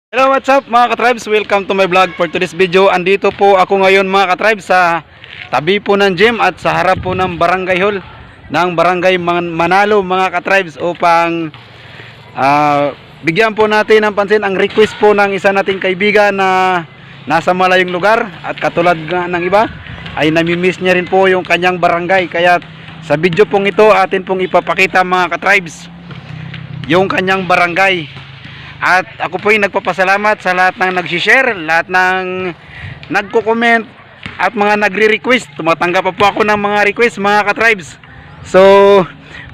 Hello, what's up mga katribes? Welcome to my vlog for today's video. Andito po ako ngayon mga katribes sa tabi po ng gym at sa harap po ng barangay hall ng barangay Manalo mga katribes upang bigyan po natin ng pansin ang request po ng isa nating kaibigan na nasa malayong lugar at katulad ng iba ay namimiss niya rin po yung kanyang barangay. Kaya sa video pong ito atin pong ipapakita mga katribes yung kanyang barangay. At ako po ay nagpapasalamat sa lahat ng nag-share, lahat ng nagko-comment at mga nagre-request. Tumatanggap pa po ako ng mga request mga katribes. So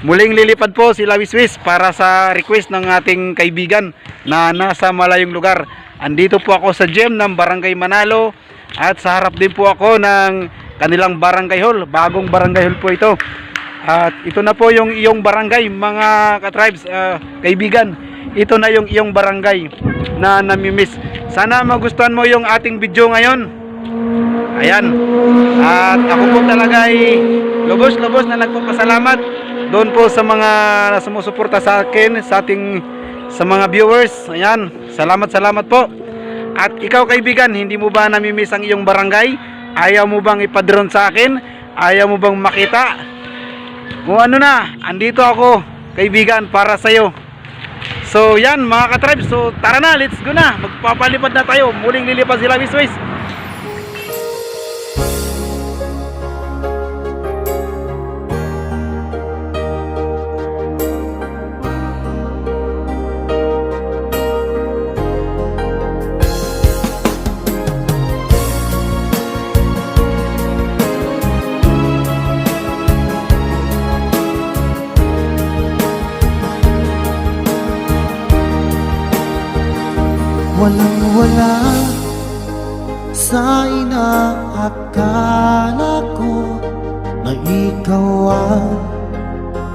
muling lilipad po si Lawiswis para sa request ng ating kaibigan na nasa malayong lugar. Andito po ako sa gym ng barangay Manalo at sa harap din po ako ng kanilang barangay hall. Bagong barangay hall po ito. At ito na po yung iyong barangay mga katribes, kaibigan. Ito na yung iyong barangay na namimiss. Sana magustuhan mo yung ating video ngayon. Ayan. At ako po talaga ay lubos-lubos na nagpapasalamat doon po sa mga sumusuporta sa akin, sa mga viewers. Ayan. Salamat po. At ikaw kaibigan, hindi mo ba namimiss ang iyong barangay? Ayaw mo bang ipadron sa akin? Ayaw mo bang makita? Kung ano na, andito ako kaibigan para sa'yo. So yan mga katribes, so tara na, let's go na. Magpapalipad na tayo. Muling lilipad sila Lawiswis. Walang-wala sa inaakala ko na ikaw ang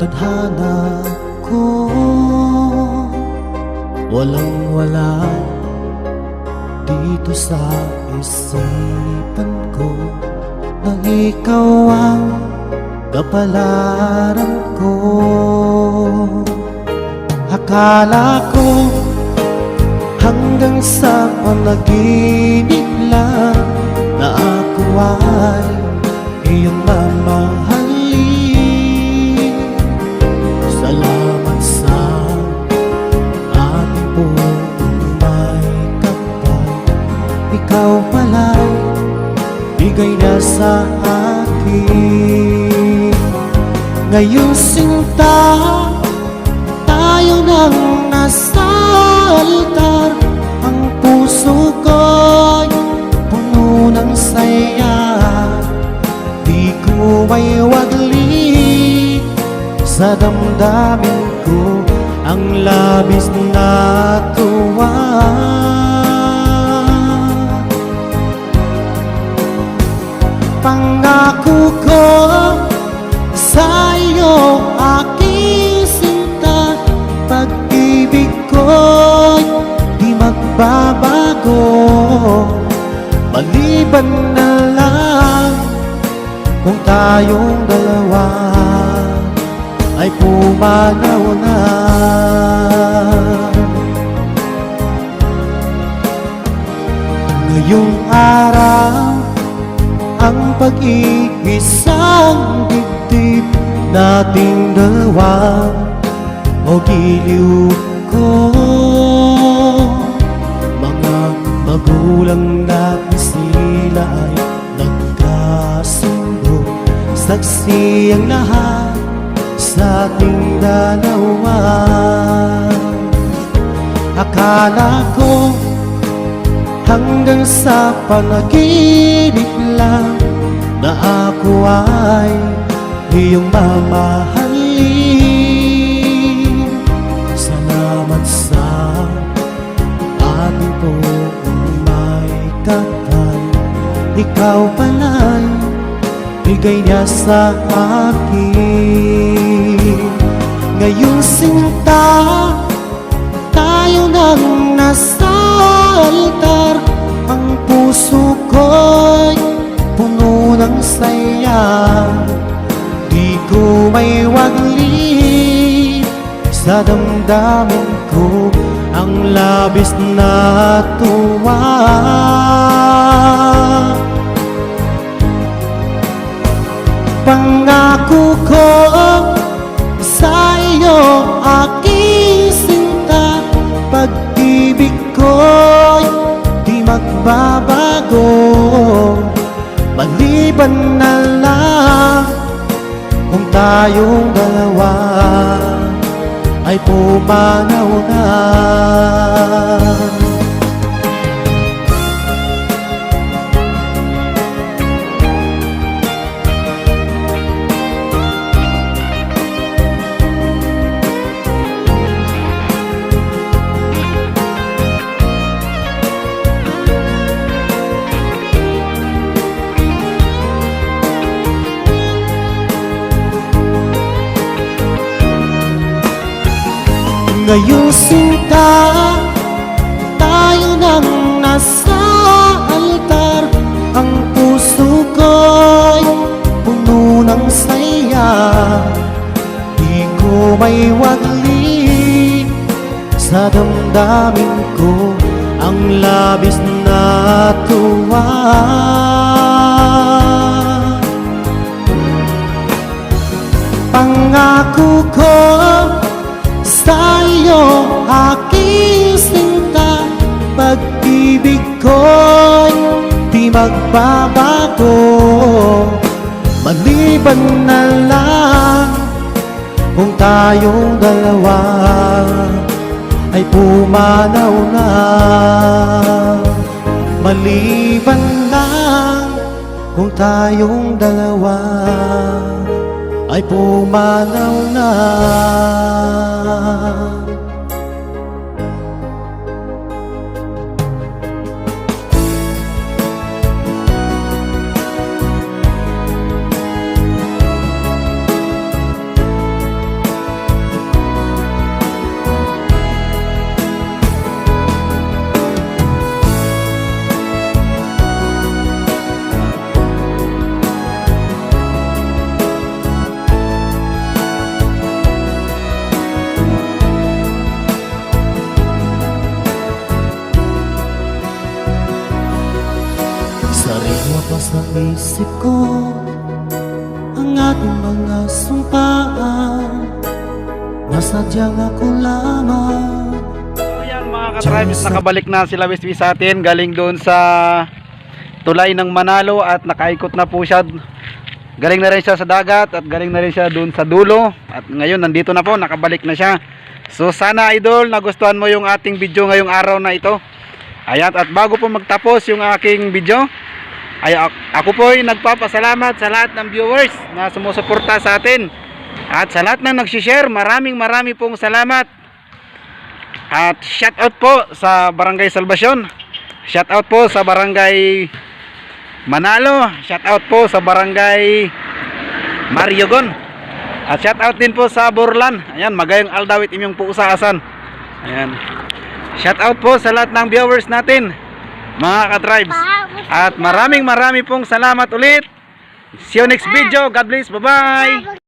tadhana ko. Walang-wala dito sa isipan ko na ikaw ang kapalaran ko. Akala ko hanggang sa panaginip lang na ako ay iyong mamahalin. Salamat sa ating buong may kapal. Ikaw pala'y bigay na sa akin. Ngayong sinta tayo nang nasa altar, ang puso ko'y puno ng saya. Di ko may wadli sa damdamin ko ang labis na tuwa. Pangako ko sa iyo aking sinta, pag-ibig ko'y di magbabago, maliban na lang kung tayong dalawa ay pumanaw na. Ngayong araw ang pag-iisang dibdib nating dalawa o giliw ko. Mga magulang natin sila ay nagkasundo, saksi ang lahat sa ating dalawa. Akala ko hanggang sa panaginip lang na ako ay iyong mamahalin. Salamat sa ating buong may kapal. Ikaw pala'y bigay niya sa akin. Ngayong sinta tayo nang nasa altar, ang puso ko'y puno ng saya. Di ko may wagli sa damdamin ko ang labis na tuwa. Pangako ko sa iyo, aking sinta, pag-ibig ko'y di magbabago, maliban na lang kung tayong dalawa ay pumanaw na. Ngayong sinta, tayo nang nasa altar. Ang puso ko'y puno ng saya, di ko may wagli sa damdamin ko ang labis na tuwa. Pangako ko sa iyo, aking sinta, pag-ibig ko'y di magbabago, maliban na lang kung tayong dalawa ay pumanaw na. Maliban lang kung tayong dalawa ay pumanaw na. Sariwa pa sa isip ko ang ating mga sumpaan, nasadyang ako lamang. Ayan mga ka-tribes, nakabalik na sila Westby sa atin, galing doon sa tulay ng Manalo at nakaikot na po siya. Galing na rin siya sa dagat at galing na rin siya doon sa dulo, at ngayon nandito na po, nakabalik na siya. So sana idol, nagustuhan mo yung ating video ngayong araw na ito. Ayan, at bago po magtapos yung aking video, ay ako po ay nagpapasalamat sa lahat ng viewers na sumusuporta sa atin, at sa lahat na nagsishare, maraming pong salamat. At shout out po sa Barangay Salvacion, shout out po sa Barangay Manalo, shout out po sa Barangay Mariogon, at shout out din po sa Borlan. Ayan, magayong aldawit imong puusaasan. Ayan, shout out po sa lahat ng viewers natin mga ka-tribes, at maraming pong salamat ulit. See you next video. God bless, bye bye.